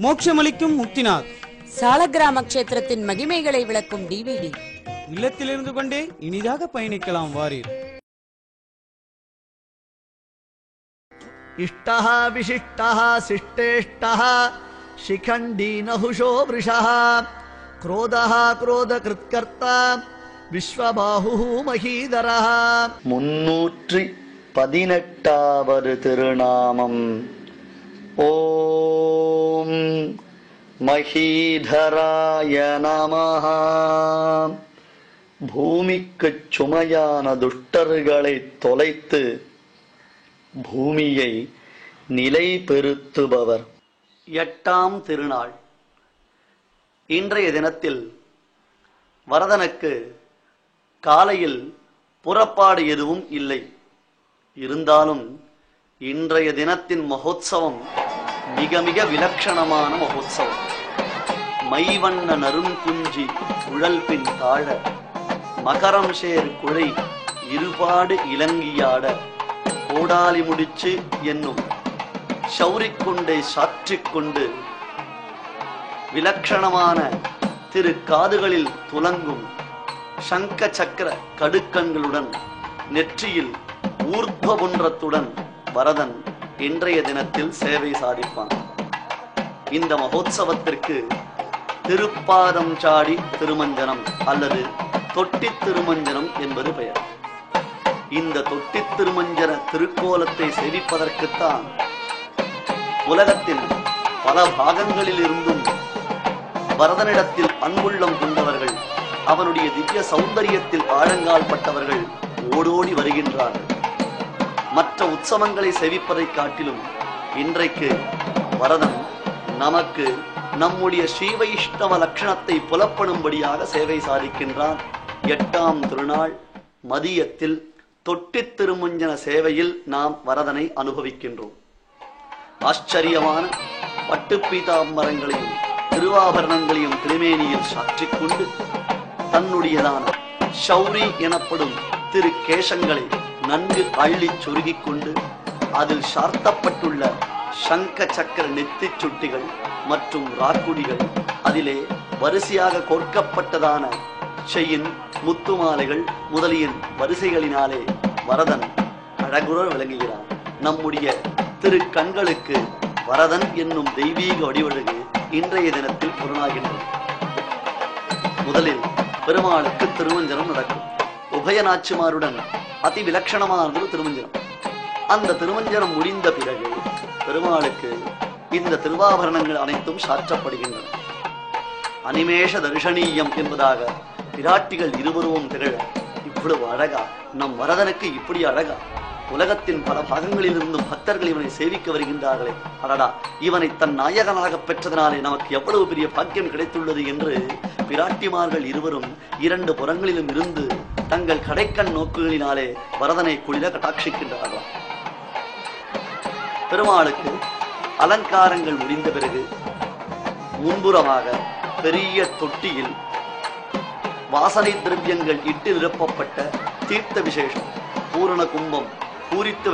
மோட்சமளிக்கும் முக்திநாத். சாலக்கிராம கஷேத்திரத்தின் மகிமைகளை விளக்கும் டிவிடி. இல்லத்திலிருந்து கொண்டே இனிதாக பயணிக்கலாம் வாரீர். இஷ்டஹ விசிஷ்டஹ சிஷ்டேஷ்டஹ சிகண்டி நஹுஷோ விருஷஹ க்ரோதஹ க்ரோதகிருத்கர்த்தா விஸ்வபாஹு மஹீதரஹ. 318வது திருநாமம். ஓம் மஹீதராய நமஹ. பூமிக்குச் சுமையான துஷ்டர்களை தொலைத்து பூமியை நிலை பெறுத்துபவர். 8ஆம் திருநாள். இன்றைய தினத்தில் வரதனுக்கு காலையில் புறப்பாடு எதுவும் இல்லை. இருந்தாலும் இன்றைய தினத்தின் மகோத்சவம் மிக மிக விலட்சணமான மகோத்சவம். மைவண்ண நறுங்குஞ்சி உழல் பின் தாழ மகரம் சேர் குழை இருபாடு இலங்கியாட கோடாலி முடிச்சு என்னும் சௌரிக்கொண்டை சாற்றிக்கொண்டு விலட்சணமான திரு காதுகளில் துலங்கும் சங்க சக்கர கடுக்கண்களுடன் நெற்றியில் ஊர்த்வபுன்றத்துடன் வரதன் இன்றைய தினத்தில் சேவை சாதிப்பான். இந்த மகோத்சவத்திற்கு திருப்பாதம் சாடி திருமஞ்சனம் அல்லது தொட்டி திருமஞ்சனம் என்பது பெயர். இந்த தொட்டி திருமஞ்சன திருக்கோலத்தை சேவிப்பதற்குத்தான் உலகத்தின் பல பாகங்களில் இருந்தும் வரதனிடத்தில் அன்புள்ளம் கொண்டவர்கள், அவனுடைய திவ்ய சௌந்தரியத்தில் ஆழங்கால் பட்டவர்கள் ஓடோடி வருகின்றார்கள். மற்ற உற்சவங்களை சேவிப்பதை காட்டிலும் இன்றைக்கு வரதன் நமக்கு நம்முடைய ஸ்ரீவைஷ்ணவ லட்சணத்தை புலப்படும்படியாக சேவை சாதிக்கின்றான். 8ஆம் திருநாள் மதியத்தில் தொட்டி திருமஞ்சன சேவையில் நாம் வரதனை அனுபவிக்கின்றோம். ஆச்சரியமான பட்டு பீதாம்பரங்களையும் திருவாபரணங்களையும் திருமேனியில் சாற்றிக்கொண்டு தன்னுடையதான ஷௌரி எனப்படும் திரு கேசங்களை நன்கு அள்ளி சொருகிக் கொண்டு அதில் சார்த்தப்பட்டுள்ள சங்க சக்கர நெத்தி சுட்டிகள் மற்றும் ராக்குடிகள், அதிலே வரிசையாக கோர்க்கப்பட்டதான செயின் முத்துமாலைகள் முதலிய வரிசைகளினாலே வரதன் அழகுற விளங்குகிறான். நம்முடைய திரு கண்களுக்கு வரதன் என்னும் தெய்வீக வடிவழகு இன்றைய தினத்தில் புலனாகின்றது. முதலில் பெருமாளுக்கு திருமஞ்சனம் நடக்கும். உபயநாச்சிமாருடன் அதி விலட்சணமானது திருமஞ்சனம். அந்த திருமஞ்சனம் முடிந்த பிறகு பெருமாளுக்கு இந்த திருவாபரணங்கள் அனைத்தும் சாற்றப்படுகின்றன. அனிமேஷ தரிசனீயம் என்பதாக பிராட்டிகள் இருவரும் திகழ, இவ்வளவு அழகா நம் வரதனுக்கு இப்படி அழகா? உலகத்தின் பல பாகங்களில் இருந்தும் பக்தர்கள் இவனை சேவிக்க வருகின்றார்களே, அடடா, இவனை தன் நாயகனாக பெற்றதனாலே நமக்கு எவ்வளவு பெரிய பாக்கியம் கிடைத்துள்ளது என்று பிராட்டிமார்கள் இருவரும் 2 புறங்களிலும் இருந்து தங்கள் கடைக்கண் நோக்குகளினாலே வரதனை குளிர கட்டாட்சிக்கின்றார்கள். பெருமாளுக்கு அலங்காரங்கள் முடிந்த பிறகு முன்புறமாக பெரிய தொட்டியில் வாசனை திரவியங்கள் இட்டு நிரப்பப்பட்ட தீர்த்த விசேஷம் பூரண கும்பம் பூரித்து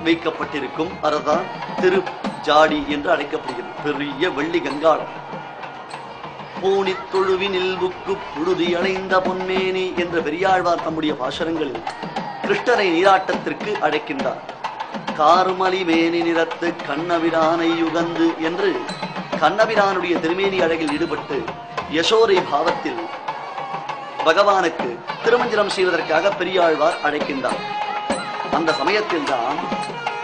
வைக்கப்பட்டிருக்கும். அதுதான் திரு ஜாடி என்று அழைக்கப்படுகிறது. பெரிய வெள்ளி கங்காளம். பூனி தொழுவினில் புக்கு புழுதி அடைந்த பொன்மேனி என்ற பெரியாழ்வார் தம்முடைய பாசுரங்களில் கிருஷ்ணரை நீராட்டத்திற்கு அழைக்கின்றார். கார்மலி மேனி நிறத்து கண்ணபிரானை யுகந்து என்று கண்ணபிரானுடைய திருமேனி அழகில் ஈடுபட்டு யசோரை பாவத்தில் பகவானுக்கு திருமஞ்சனம் செய்வதற்காக பெரியாழ்வார் அழைக்கின்றார். அந்த சமயத்தில் தான்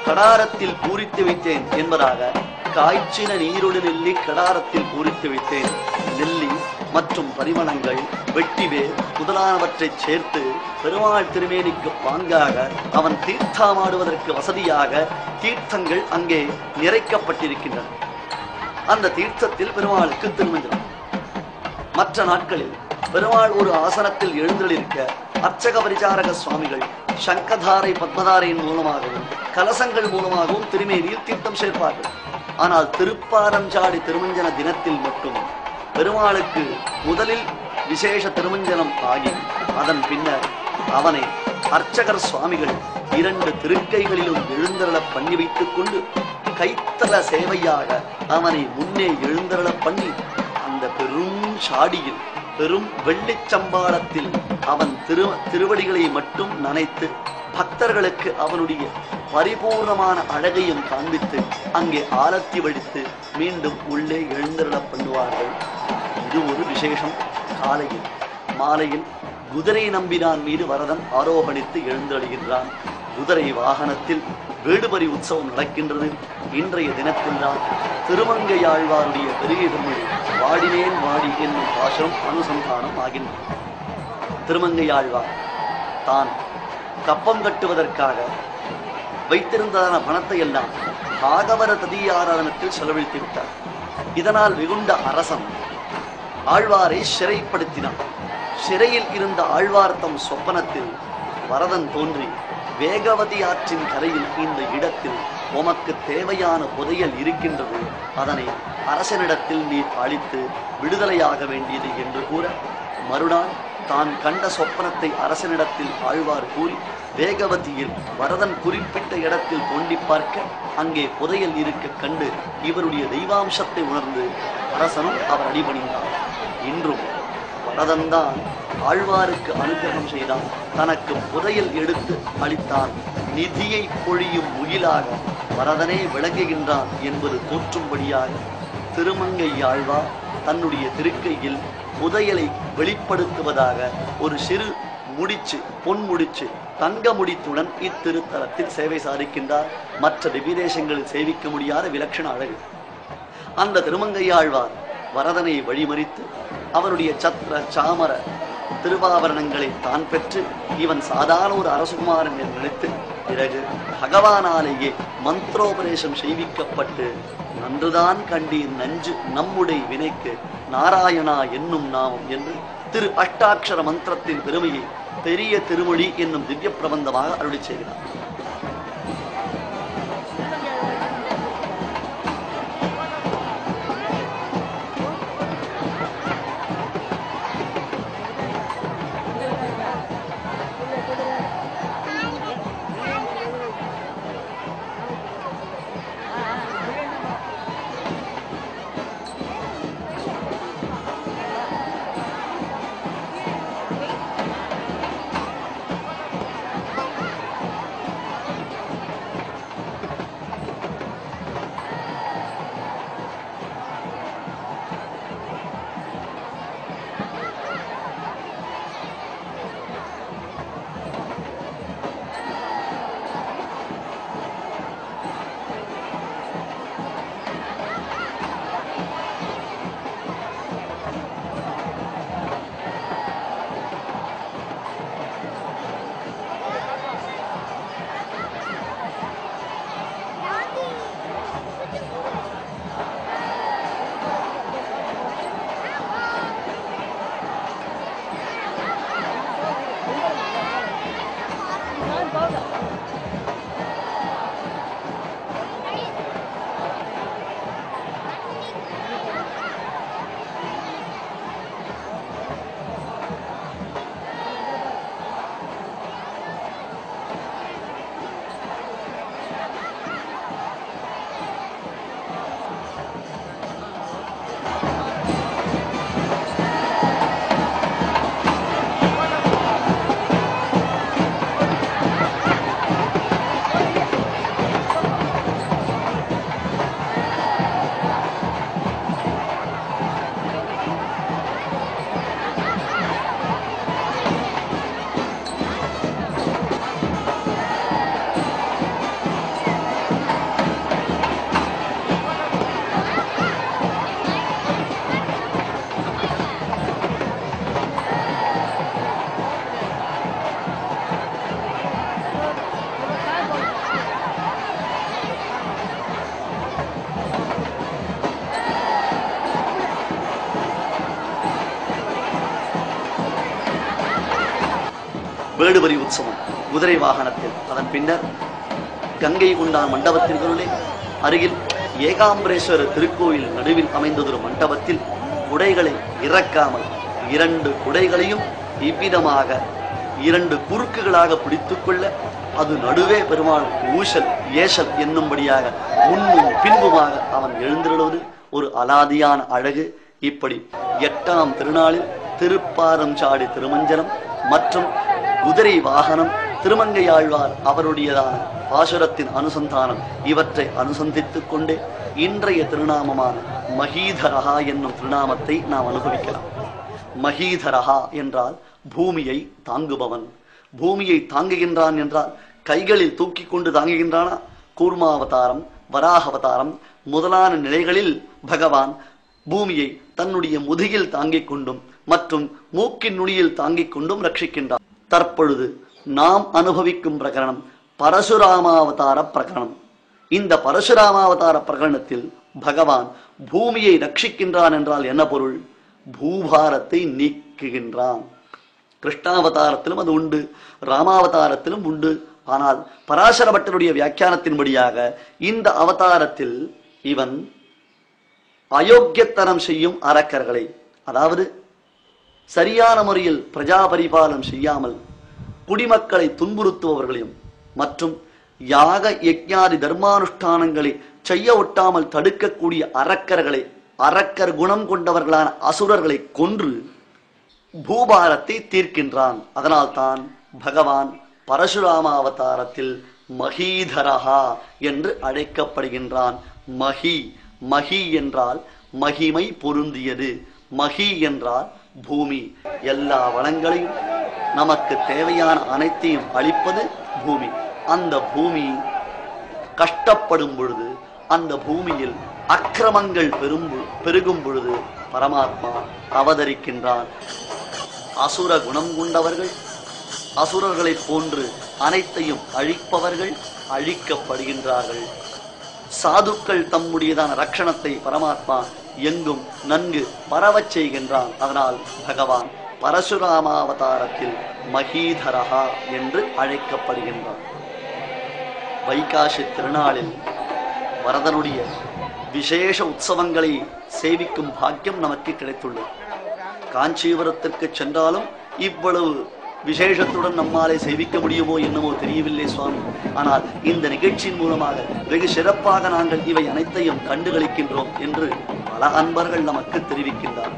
கடாரத்தில் பூரித்து வைத்தேன் என்பதாக காய்ச்சின நீருடன் நெல்லி கடாரத்தில் பூரித்து வைத்தேன். நெல்லி மற்றும் பரிமளங்கள், வெட்டிவேர் முதலானவற்றை சேர்த்து பெருமாள் திருமேனிக்கு பாங்காக அவன் தீர்த்தமாடுவதற்கு வசதியாக தீர்த்தங்கள் அங்கே நிறைக்கப்பட்டிருக்கின்றன. அந்த தீர்த்தத்தில் பெருமாளுக்கு திருமஞ்சனம். மற்ற நாட்களில் பெருமாள் ஒரு ஆசனத்தில் எழுந்தருளிருக்க அர்ச்சக பரிசாரக சுவாமிகள் சங்கதாரை பத்மதாரையின் மூலமாகவும் கலசங்கள் மூலமாகவும் திருமேனியில் தீர்த்தம் சேர்ப்பார்கள். ஆனால் திருப்பாரஞ்சாடி திருமஞ்சன தினத்தில் மட்டும் பெருமாளுக்கு முதலில் விசேஷ திருமஞ்சனம் ஆகி அதன் பின்னர் அவனை அர்ச்சகர் சுவாமிகள் 2 திருக்கைகளிலும் எழுந்தருள பண்ணி வைத்துக் கொண்டு கைத்தல சேவையாக அவனை முன்னே எழுந்தருள பண்ணி அந்த பெரும் சாடியில் பெரும் வெள்ளிச்சம்பாளத்தில் அவன் திருவடிகளை மட்டும் நனைத்து பக்தர்களுக்கு அவனுடைய பரிபூர்ணமான அழகையும் காண்பித்து அங்கே ஆரத்தி வடித்து மீண்டும் உள்ளே எழுந்தருள பண்ணுவார்கள். இது ஒரு விசேஷம். காலையில் மாலையில் குதிரை நம்பினான் மீது வரதன் ஆரோகணித்து எழுந்தருளுகின்றான். குதிரை வாகனத்தில் வேடுபரி உற்சவம் நடக்கின்றது. இன்றைய தினத்தில் தான் திருமங்கையாழ்வாருடைய பெரிய தமிழ் வாடினேன் வாடி என்னும் பாசுரம் அனுசந்தானம் ஆகின்றது. திருமங்கையாழ்வார் தான் கப்பம் கட்டுவதற்காக வைத்திருந்ததான பணத்தை எல்லாம் பாகவர ததியாராதனத்தில் செலவழித்து விட்டார். இதனால் வெகுண்ட அரசன் ஆழ்வாரை சிறைப்படுத்தினான். சிறையில் இருந்த ஆழ்வார் தம் சொப்பனத்தில் வரதன் தோன்றி, வேகவதி ஆற்றின் கரையில் இந்த இடத்தில் உமக்கு தேவையான புதையல் இருக்கின்றது, அதனை அரசனிடத்தில் நீர் அளித்து விடுதலையாக வேண்டியது என்று கூற, மறுநாள் தான் கண்ட சொப்பனத்தை அரசனிடத்தில் ஆழ்வார் கூறி வேகவதியில் வரதன் குறிப்பிட்ட இடத்தில் தோண்டி பார்க்க அங்கே புதையல் இருக்க கண்டு இவருடைய தெய்வாம்சத்தை உணர்ந்து அரசனும் அவர் அடிபணிந்தார். இன்றும் வரதன்தான் ஆழ்வாருக்கு அனுகிரகம் செய்தான். தனக்கு புதையல் எடுத்து அளித்தான். நிதியை பொழியும் முகிலாக வரதனே விளங்குகின்றான் என்பது தோற்றும்படியாக திருமங்கை ஆழ்வார் தன்னுடைய திருக்கையில் புதையலை வெளிப்படுத்துவதாக ஒரு சிறு முடிச்சு, பொன் முடிச்சு, தங்க முடித்துடன் இத்திருத்தலத்தில் சேவை சாதிக்கின்றார். மற்ற திவ்யதேசங்களில் சேவிக்க முடியாத விலட்சண அழகு. அந்த திருமங்கையாழ்வார் வரதனை வழிமறித்து அவனுடைய சத்திர சாமர திருவாபரணங்களை தான் பெற்று இவன் சாதாரண ஒரு அரசுகுமாரன் என்று நினைத்து பிறகு பகவானாலேயே மந்திரோபதேசம் செய்விக்கப்பட்டு, நன்றுதான் கண்டீர் நஞ்சு நம்முடைய வினைக்கு நாராயணா என்னும் நாமம் என்று திரு அஷ்டாட்சர மந்திரத்தின் பெருமையை பெரிய திருமொழி என்னும் திவ்ய பிரபந்தமாக அருளி செய்கிறார். வேடுபரி உற்சவம் குதிரை வாகனத்தில், அதன் பின்னர் கங்கை கொண்டான் மண்டபத்திற்குள்ளே அருகில் ஏகாம்பரேஸ்வரர் திருக்கோயில் நடுவில் அமைந்ததொரு மண்டபத்தில் குடைகளை இறக்காமல் 2 குடைகளையும் இவ்விதமாக 2 குறுக்குகளாக பிடித்துக் கொள்ள அது நடுவே பெருமாள் ஊசல் ஏசல் என்னும்படியாக முன்னும் பின்புமாக அவன் எழுந்திருவது ஒரு அலாதியான அழகு. இப்படி 8ஆம் திருநாளில் திருப்பாரம் சாடி திருமஞ்சனம் மற்றும் குதிரை வாகனம், திருமங்கையாழ்வார் அவருடையதான பாசுரத்தின் அனுசந்தானம் இவற்றை அனுசந்தித்துக் கொண்டே இன்றைய திருநாமமான மகீதரஹா என்னும் திருநாமத்தை நாம் அனுபவிக்கலாம். மகீதரஹா என்றால் பூமியை தாங்குபவன். பூமியை தாங்குகின்றான் என்றால் கைகளில் தூக்கி கொண்டு தாங்குகின்றானா? கூர்மாவதாரம், வராகவதாரம் முதலான நிலைகளில் பகவான் பூமியை தன்னுடைய முதுகில் தாங்கிக் கொண்டும் மற்றும் மூக்கின் நுனியில் தாங்கிக் கொண்டும் ரட்சிக்கின்றான். தற்பொழுது நாம் அனுபவிக்கும் பிரகரணம் பரசுராமாவதார பிரகரணம். இந்த பரசுராமாவதார பிரகரணத்தில் பகவான் பூமியை ரட்சிக்கின்றான் என்றால் என்ன பொருள்? பூபாரத்தை நீக்குகின்றான். கிருஷ்ணாவதாரத்திலும் அது உண்டு, ராமாவதாரத்திலும் உண்டு. ஆனால் பராசர பட்டருடைய வியாக்கியானத்தின்படியாக இந்த அவதாரத்தில் இவன் அயோக்கியத்தனம் செய்யும் அரக்கர்களை, அதாவது சரியான முறையில் பிரஜா பரிபாலனம் செய்யாமல் குடிமக்களை துன்புறுத்துபவர்களையும் மற்றும் யாக யஜ்ஞாதி தர்மானுஷ்டானங்களை செய்ய ஒட்டாமல் தடுக்கக்கூடிய அரக்கர்களை, அரக்கர் குணம் கொண்டவர்களான அசுரர்களை கொன்று பூபாரத்தை தீர்க்கின்றான். அதனால்தான் பகவான் பரசுராம அவதாரத்தில் மகீதரஹா என்று அழைக்கப்படுகின்றான். மகி, மகி என்றால் மகிமை பொருந்தியது. மகி என்றால் பூமி. எல்லா வளங்களையும் நமக்கு தேவையான அனைத்தையும் அளிப்பது பூமி. அந்த பூமி கஷ்டப்படும் பொழுது, அந்த பூமியில் அக்கிரமங்கள் பெருகும் பொழுது பரமாத்மா அவதரிக்கின்றான். அசுர குணம் கொண்டவர்கள், அசுரர்களை போன்று அனைத்தையும் அழிப்பவர்கள் அழிக்கப்படுகின்றார்கள். சாதுக்கள் தம்முடையதான ரட்சணத்தை பரமாத்மா எங்கும் நன்கு பரவச் செய்கின்றான். அதனால் பகவான் பரசுராமாவதாரத்தில் மகீதரஹா என்று அழைக்கப்படுகின்றான். வைகாசி திருநாளில் வரதனுடைய விசேஷ உற்சவங்களை சேவிக்கும் பாக்கியம் நமக்கு கிடைத்துள்ளது. காஞ்சிபுரத்திற்கு சென்றாலும் இவ்வளவு விசேஷத்துடன் நம்மாலே சேவிக்க முடியுமோ என்னமோ தெரியவில்லை சுவாமி. ஆனால் இந்த நிகழ்ச்சியின் மூலமாக வெகு சிறப்பாக நாங்கள் இவை அனைத்தையும் கண்டுகளிக்கின்றோம் என்று பல அன்பர்கள் நமக்கு தெரிவிக்கின்றார்.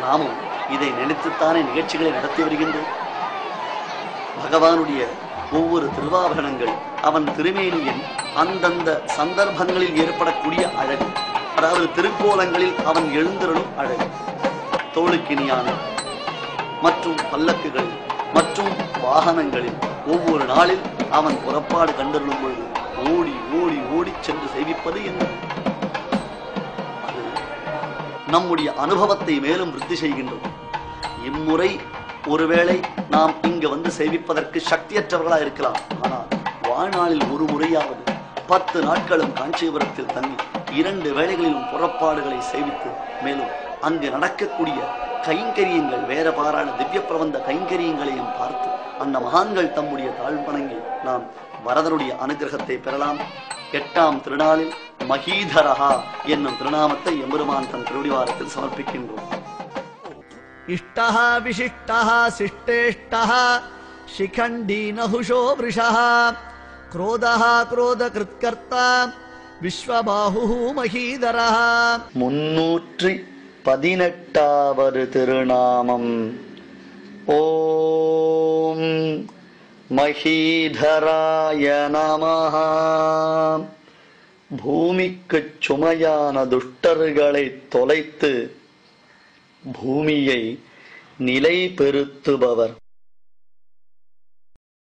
நாமும் இதை நினைத்துத்தானே நிகழ்ச்சிகளை நடத்தி வருகின்றோம். பகவானுடைய ஒவ்வொரு திருவாபரணங்கள், அவன் திருமேனியின் அந்தந்த சந்தர்ப்பங்களில் ஏற்படக்கூடிய அழகு, அதாவது திருக்கோலங்களில் அவன் எழுந்தருளும் அழகு, தோளுக்கினியான மற்றும் பல்லக்குகளில் மற்றும் வாகனங்களில் ஒவ்வொரு நாளில் அவன் புறப்பாடு கண்டருளும் பொழுது ஓடி ஓடி ஓடி சென்று சேவிப்பது என்ன? அது நம்முடைய அனுபவத்தை மேலும் விருத்தி செய்கின்றது. இம்முறை ஒருவேளை நாம் இங்கு வந்து சேவிப்பதற்கு சக்தியற்றவர்களா இருக்கலாம். ஆனால் வாழ்நாளில் ஒரு முறையாவது 10 நாட்களும் காஞ்சிபுரத்தில் தங்கி 2 வேளைகளிலும் புறப்பாடுகளை சேவித்து மேலும் அங்கு நடக்கக்கூடிய கைங்கரியங்கள், வேற பாரான திவ்ய பிரபந்த கைங்கரியங்களையும் பார்த்து அந்த மகான்கள் தம்முடைய தாழ்வணங்கி நாம் வரதனுடைய அனுகிரகத்தை பெறலாம். 8ஆம் திருநாளில் மகீதரஹா என்னும் திருநாமத்தை எம்பெருமான் தன் திருவடிவாரத்தில் சமர்ப்பிக்கின்றோம். இஷ்டஹ விசிஷ்டஹ சிஷ்டேஷ்டஹ சிகண்டி நஹுஷோ விருஷஹ க்ரோதஹ க்ரோத கிருத்கர்த்தா விஸ்வபாஹு மகீதரஹ. 318வது திருநாமம். ஓம் மகீதராய நமஹ. பூமிக்குச் சுமையான துஷ்டர்களை தொலைத்து பூமியை நிலை பெறுத்துபவர்.